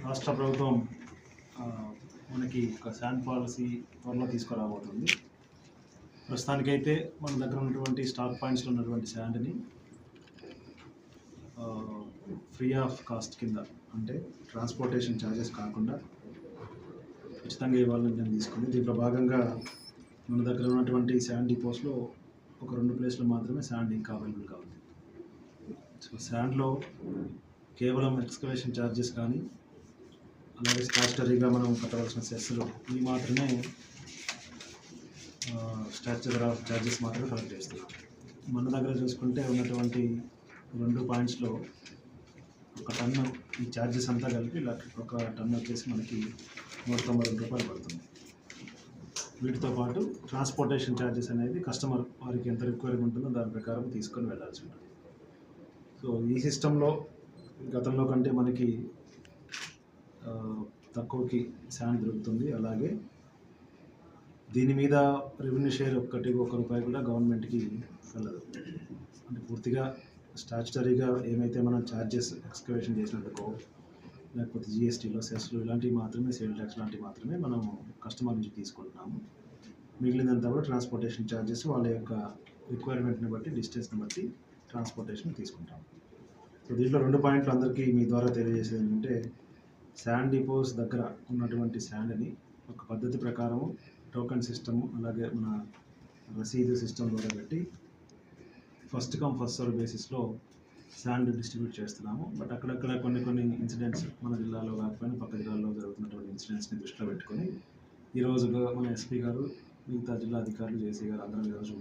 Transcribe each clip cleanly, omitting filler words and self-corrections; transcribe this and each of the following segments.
రాష్ట్ర ప్రభుత్వం మనకి ఒక శాండ్ పాలసీ త్వరలో తీసుకురాబోతుంది. ప్రస్తుతానికైతే మన దగ్గర ఉన్నటువంటి స్టాక్ పాయింట్స్లో ఉన్నటువంటి శాండ్ని ఫ్రీ ఆఫ్ కాస్ట్ కింద, అంటే ట్రాన్స్పోర్టేషన్ ఛార్జెస్ కాకుండా ఉచితంగా ఇవ్వాలని నేను తీసుకుంది. దీంట్లో భాగంగా మన దగ్గర ఉన్నటువంటి శాండ్ డిపోస్లో ఒక 2 ప్లేస్లో మాత్రమే శాండ్ ఇంకా అవైలబుల్గా ఉంది. సో శాండ్లో కేవలం ఎక్స్కవేషన్ ఛార్జెస్ కానీ, అలాగే స్టాచ్యుటరీగా మనం కట్టవలసిన సెస్లు ఇవి మాత్రమే స్టాచ్యుటరీ ఆఫ్ ఛార్జెస్ మాత్రమే కలెక్ట్ చేస్తున్నాం. మన దగ్గర చూసుకుంటే ఉన్నటువంటి 2 పాయింట్స్లో ఒక టన్ను ఈ ఛార్జెస్ అంతా కలిపి ఒక టన్ను వచ్చేసి మనకి 192 రూపాయలు పడుతుంది. వీటితో పాటు ట్రాన్స్పోర్టేషన్ ఛార్జెస్ అనేది కస్టమర్ వారికి ఎంత రిక్వైర్మెంట్ ఉంటుందో దాని ప్రకారం తీసుకొని వెళ్ళాల్సి ఉంటుంది. సో ఈ సిస్టంలో గతంలో కంటే మనకి తక్కువకి శాండ్ దొరుకుతుంది. అలాగే దీని మీద రెవెన్యూ షేర్ ఒక్క రూపాయి కూడా గవర్నమెంట్కి వెళ్ళదు. అంటే పూర్తిగా స్టాచ్యుటరీగా ఏమైతే మనం ఛార్జెస్ ఎక్స్కవేషన్ చేసినందుకో, లేకపోతే జిఎస్టీలో సెస్లు ఇలాంటివి మాత్రమే, సేల్ ట్యాక్స్ లాంటివి మాత్రమే మనం కస్టమర్ నుంచి తీసుకుంటున్నాము. మిగిలినంతా కూడా ట్రాన్స్పోర్టేషన్ ఛార్జెస్ వాళ్ళ యొక్క రిక్వైర్మెంట్ని బట్టి, డిస్టెన్స్ని బట్టి ట్రాన్స్పోర్టేషన్ తీసుకుంటాం. సో దీంట్లో 2 పాయింట్లు అందరికీ మీ ద్వారా తెలియజేసేది ఏంటంటే, శాండ్ డిపోస్ దగ్గర ఉన్నటువంటి శాండ్ని ఒక పద్ధతి ప్రకారం టోకెన్ సిస్టమ్, అలాగే మన రసీదు సిస్టమ్ ద్వారా పెట్టి ఫస్ట్ కమ్ ఫస్ట్ సర్వ్ బేసిస్లో శాండ్ డిస్ట్రిబ్యూట్ చేస్తున్నాము. బట్ అక్కడక్కడ కొన్ని ఇన్సిడెంట్స్ మన జిల్లాలో కాకపోయినా పక్క జిల్లాలో జరుగుతున్నటువంటి ఇన్సిడెంట్స్ని దృష్టిలో పెట్టుకొని ఈరోజు మన ఎస్పీ గారు, మిగతా జిల్లా అధికారులు, జేసీ గారు అందరం ఈరోజు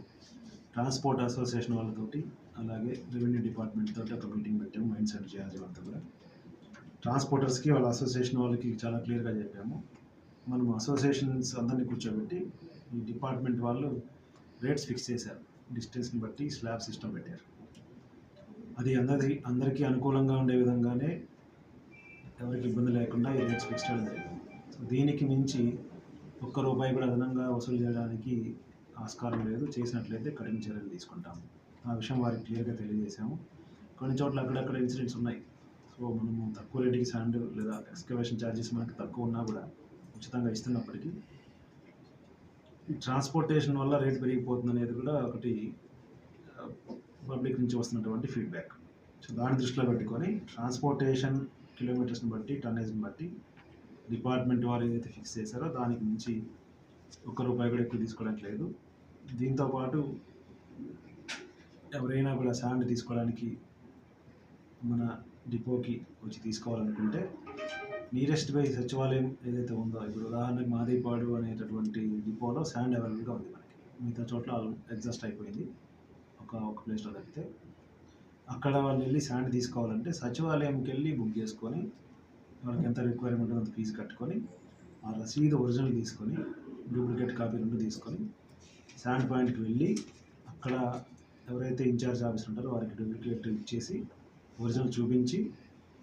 ట్రాన్స్పోర్ట్ అసోసియేషన్ వాళ్ళతోటి, అలాగే రెవెన్యూ డిపార్ట్మెంట్ తోటి ఒక మీటింగ్ పెట్టాము. మైండ్ సెట్ చేయాలి అంతా కూడా. ట్రాన్స్పోర్టర్స్కి వాళ్ళ అసోసియేషన్ వాళ్ళకి చాలా క్లియర్గా చెప్పాము. మనం అసోసియేషన్స్ అందరినీ కూర్చోబెట్టి ఈ డిపార్ట్మెంట్ వాళ్ళు రేట్స్ ఫిక్స్ చేశారు. డిస్టెన్స్ని బట్టి స్లాబ్ సిస్టమ్ పెట్టారు. అది అందరికీ అనుకూలంగా ఉండే విధంగానే, ఎవరికి ఇబ్బంది లేకుండా ఈ రేట్స్ ఫిక్స్ చేయడం జరిగింది. సో దీనికి మించి ఒక్క రూపాయి కూడా అదనంగా వసూలు చేయడానికి ఆస్కారం లేదు. చేసినట్లయితే కఠిన చర్యలు తీసుకుంటాము. ఆ విషయం వారికి క్లియర్గా తెలియజేశాము. కొన్ని చోట్ల అక్కడక్కడ ఇన్సిడెంట్స్ ఉన్నాయి. సో మనము తక్కువ రేటుకి శాండ్ లేదా ఎక్స్కవేషన్ ఛార్జెస్ మనకి తక్కువ ఉన్నా కూడా ఉచితంగా ఇస్తున్నప్పటికీ ఈ ట్రాన్స్పోర్టేషన్ వల్ల రేట్ పెరిగిపోతుంది అనేది కూడా ఒకటి పబ్లిక్ నుంచి వస్తున్నటువంటి ఫీడ్బ్యాక్. సో దాన్ని దృష్టిలో పెట్టుకొని ట్రాన్స్పోర్టేషన్ కిలోమీటర్స్ని బట్టి, టన్నేజ్ని బట్టి డిపార్ట్మెంట్ వారు ఏదైతే ఫిక్స్ చేశారో దానికి మించి ఒక్క రూపాయి కూడా ఎక్కువ తీసుకోవడానికి లేదు. దీంతోపాటు ఎవరైనా కూడా శాండ్ తీసుకోవడానికి మన డిపోకి వచ్చి తీసుకోవాలనుకుంటే నియరెస్ట్ బై సచివాలయం ఏదైతే ఉందో, ఇప్పుడు ఉదాహరణకు మాదేపాడు అనేటటువంటి డిపోలో శాండ్ అవైలబుల్గా ఉంది మనకి. మిగతా చోట్ల ఎగ్జాస్ట్ అయిపోయింది ఒక ప్లేస్లో తప్పితే. అక్కడ వాళ్ళు వెళ్ళి శాండ్ తీసుకోవాలంటే సచివాలయంకి వెళ్ళి బుక్ చేసుకొని, వాళ్ళకి ఎంత రిక్వైర్మెంట్ అంత ఫీజు కట్టుకొని, ఆ రసీదు ఒరిజినల్ తీసుకొని, డూప్లికేట్ కాపీ 2 తీసుకొని శాండ్ పాయింట్కి వెళ్ళి అక్కడ ఎవరైతే ఇన్ఛార్జ్ ఆఫీసర్ ఉంటారో వారికి డూప్లికేట్ ఇచ్చేసి ఒరిజినల్ చూపించి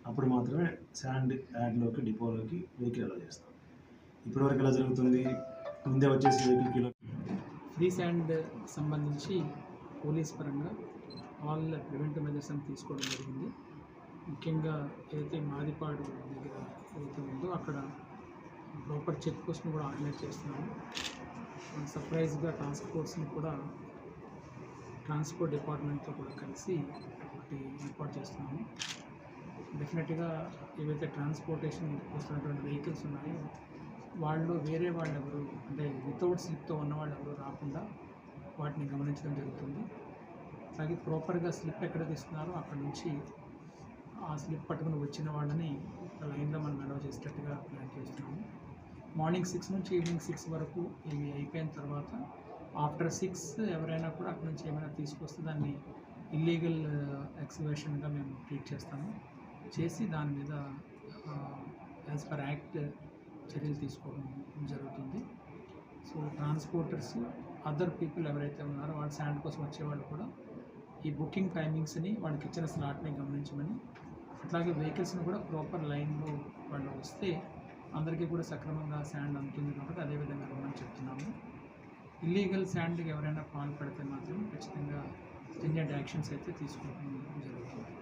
అప్పుడు మాత్రమే శాండ్ యాడ్లోకి, డిపోలోకి వెహికల్ అలా చేస్తాం. ఇప్పటివరకు ఎలా జరుగుతుంది, ముందే వచ్చేసి వెహికల్ కిలో ఫ్రీ శాండ్ సంబంధించి పోలీస్ పరంగా ఆల్ ప్రివెంటివ్ మెజర్స్ అని తీసుకోవడం జరిగింది. ముఖ్యంగా ఏదైతే మాదిపాడు దగ్గర ఏదైతే ఉందో అక్కడ ప్రాపర్ చెక్ పోస్ట్ని కూడా ఆర్గనైజ్ చేస్తున్నాము. సర్ప్రైజ్గా టాస్క్ ఫోర్స్ని కూడా ట్రాన్స్పోర్ట్ డిపార్ట్మెంట్తో కూడా కలిసి ఒకటి ఏర్పాటు చేస్తున్నాము. డెఫినెట్గా ఏవైతే ట్రాన్స్పోర్టేషన్ వస్తున్నటువంటి వెహికల్స్ ఉన్నాయో వాళ్ళు వేరే వాళ్ళు ఎవరు, అంటే వితౌట్ స్లిప్తో ఉన్న వాళ్ళు ఎవరు రాకుండా వాటిని గమనించడం జరుగుతుంది. అలాగే ప్రాపర్గా స్లిప్ ఎక్కడ తీసుకున్నారో అక్కడ నుంచి ఆ స్లిప్ పట్టుకుని వచ్చిన వాళ్ళని లైన్లో మనం అలౌ చేసేటట్టుగా ప్లాన్ చేస్తున్నాము. మార్నింగ్ 6 నుంచి ఈవినింగ్ 6 వరకు ఇవి అయిపోయిన తర్వాత ఆఫ్టర్ 6 ఎవరైనా కూడా అక్కడ నుంచి ఏమైనా తీసుకొస్తే దాన్ని ఇల్లీగల్ ఎక్స్కవేషన్గా మేము ట్రీట్ చేసి దాని మీద యాజ్ పర్ యాక్ట్ చర్యలు తీసుకోవడం జరుగుతుంది. సో ట్రాన్స్పోర్టర్స్, అదర్ పీపుల్ ఎవరైతే ఉన్నారో వాళ్ళు శాండ్ కోసం వచ్చేవాళ్ళు కూడా ఈ బుకింగ్ టైమింగ్స్ని, వాళ్ళకి ఇచ్చిన స్లాట్ని గమనించమని, అట్లాగే వెహికల్స్ని కూడా ప్రాపర్ లైన్లో వాళ్ళు వస్తే అందరికీ కూడా సక్రమంగా శాండ్ అందుతుంది కాబట్టి అదేవిధంగా మనం చెప్తున్నాము. ఇల్లీగల్ శాండ్కి ఎవరైనా పాల్పడితే మాత్రం ఖచ్చితంగా స్ట్రింజెంట్ యాక్షన్స్ అయితే తీసుకోవడం జరుగుతుంది.